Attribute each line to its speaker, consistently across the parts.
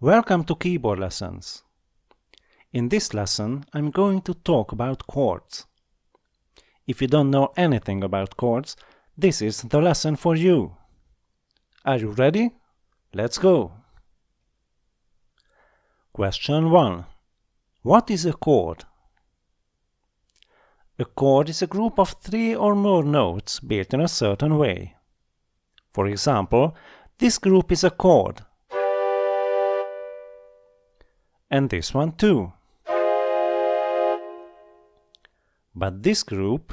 Speaker 1: Welcome to Keyboard Lessons. In this lesson, I'm going to talk about chords. If you don't know anything about chords, this is the lesson for you. Are you ready? Let's go! Question 1. What is a chord? A chord is a group of 3 or more notes built in a certain way. For example, this group is a chord. And this one too. But this group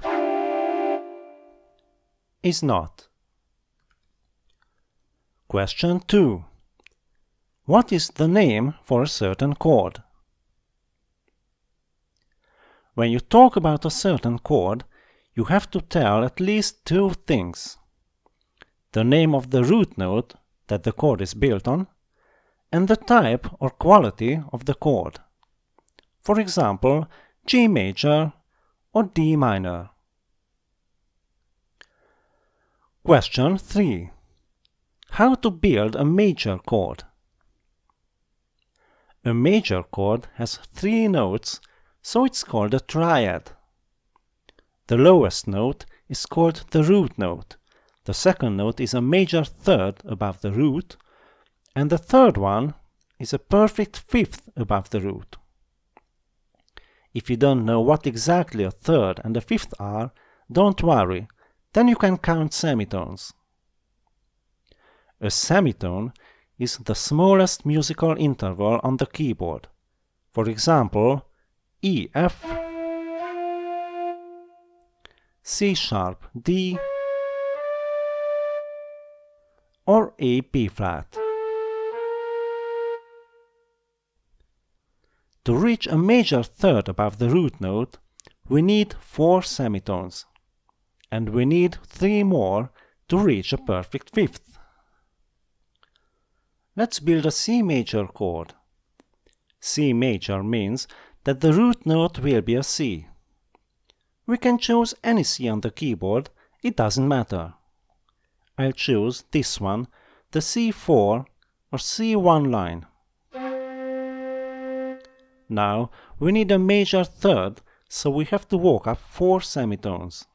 Speaker 1: is not. Question 2. What is the name for a certain chord? When you talk about a certain chord, you have to tell at least 2 things. The name of the root note that the chord is built on, and the type or quality of the chord. For example, G major or D minor. Question 3. How to build a major chord? A major chord has 3 notes, so it's called a triad. The lowest note is called the root note. The second note is a major third above the root, and the third one is a perfect fifth above the root. If you don't know what exactly a third and a fifth are, don't worry, then you can count semitones. A semitone is the smallest musical interval on the keyboard. For example, E, F, C sharp, D, or A, B flat. To reach a major third above the root note, we need 4 semitones, and we need 3 more to reach a perfect fifth. Let's build a C major chord. C major means that the root note will be a C. We can choose any C on the keyboard, it doesn't matter. I'll choose this one, the C4 or C1 line. Now we need a major third, so we have to walk up 4 semitones.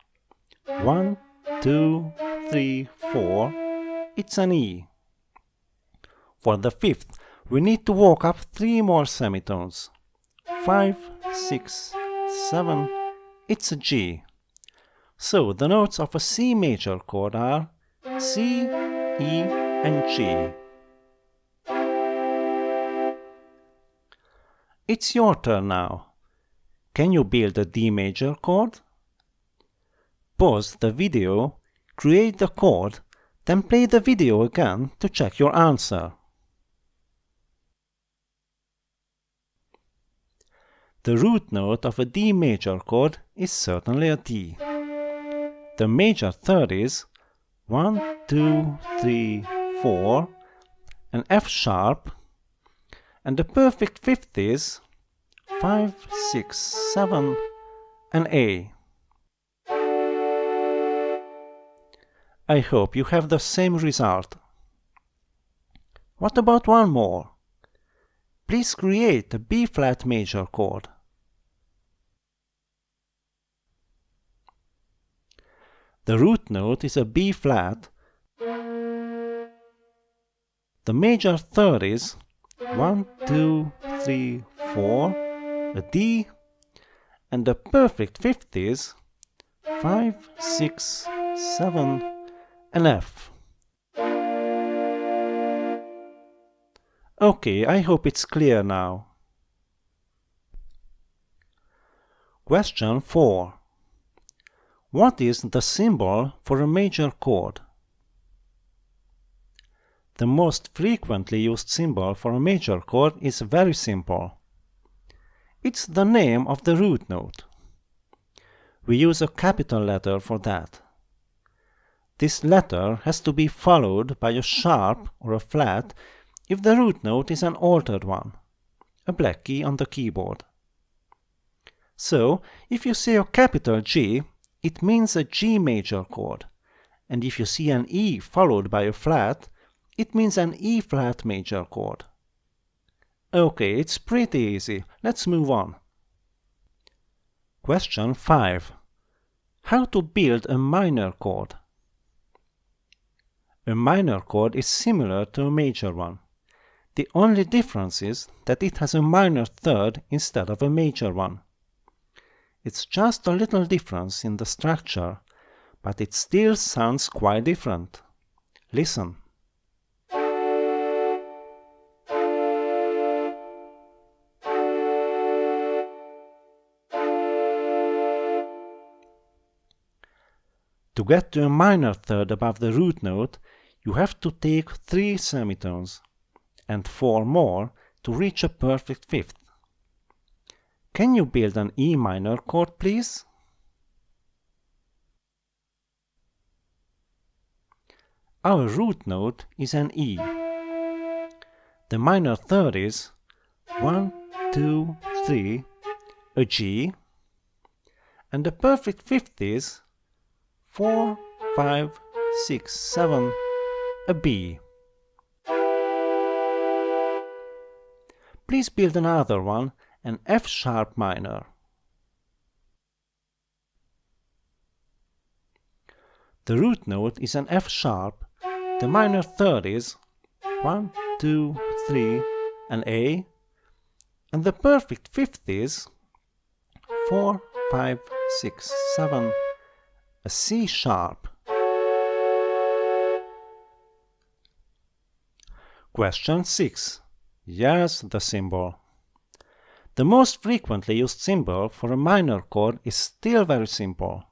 Speaker 1: 1, 2, 3, 4. It's an E. For the fifth, we need to walk up 3 more semitones. 5, 6, 7. It's a G. So the notes of a C major chord are C, E, and G. It's your turn now. Can you build a D major chord? Pause the video, create the chord, then play the video again to check your answer. The root note of a D major chord is certainly a D. The major third is 1, 2, 3, 4, an F sharp, and the perfect fifth is 5, 6, 7, an A. I hope you have the same result. What about one more? Please create a B flat major chord. The root note is a B flat. The major third is 1, 2, 3, 4, a D, and the perfect fifth is 5, 6, 7, an F. Okay, I hope it's clear now. Question 4. What is the symbol for a major chord? The most frequently used symbol for a major chord is very simple. It's the name of the root note. We use a capital letter for that. This letter has to be followed by a sharp or a flat if the root note is an altered one, a black key on the keyboard. So, if you see a capital G, it means a G major chord, and if you see an E followed by a flat, it means an E flat major chord. Okay, it's pretty easy. Let's move on. Question 5. How to build a minor chord? A minor chord is similar to a major one. The only difference is that it has a minor third instead of a major one. It's just a little difference in the structure, but it still sounds quite different. Listen. To get to a minor third above the root note, you have to take 3 semitones and 4 more to reach a perfect fifth. Can you build an E minor chord, please? Our root note is an E. The minor third is 1, 2, 3, a G, and the perfect fifth is 4, 5, 6, 7, a B. Please build another one, an F sharp minor. The root note is an F sharp, the minor third is 1, 2, 3, an A, and the perfect fifth is 4, 5, 6, 7, a C sharp. Question 6. Yes, the symbol. The most frequently used symbol for a minor chord is still very simple.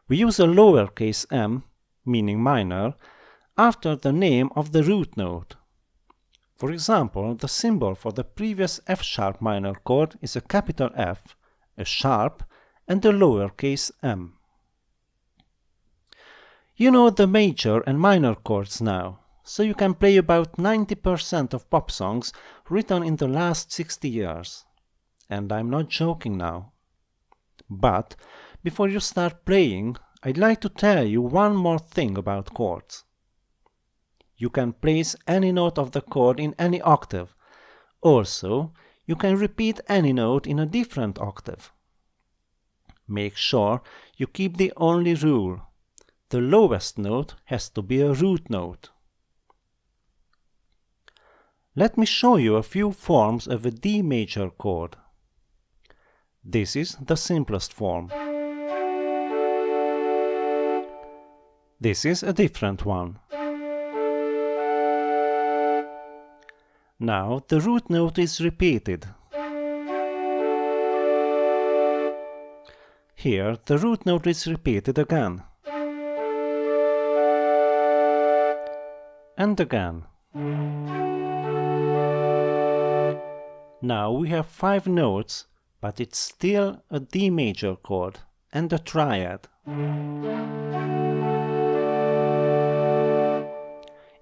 Speaker 1: We use a lowercase m, meaning minor, after the name of the root note. For example, the symbol for the previous F sharp minor chord is a capital F, a sharp, and a lowercase m. You know the major and minor chords now, so you can play about 90% of pop songs written in the last 60 years. And I'm not joking now. But before you start playing, I'd like to tell you one more thing about chords. You can place any note of the chord in any octave. Also, you can repeat any note in a different octave. Make sure you keep the only rule. The lowest note has to be a root note. Let me show you a few forms of a D major chord. This is the simplest form. This is a different one. Now the root note is repeated. Here the root note is repeated again. And again. Now we have 5 notes, but it's still a D major chord and a triad.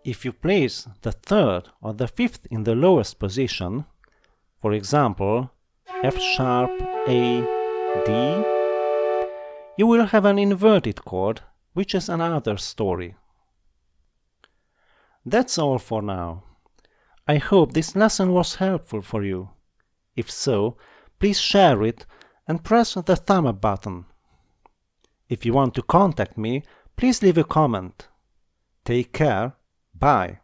Speaker 1: If you place the third or the fifth in the lowest position, for example, F sharp, A, D, you will have an inverted chord, which is another story. That's all for now. I hope this lesson was helpful for you. If so, please share it and press the thumb up button. If you want to contact me, please leave a comment. Take care. Bye.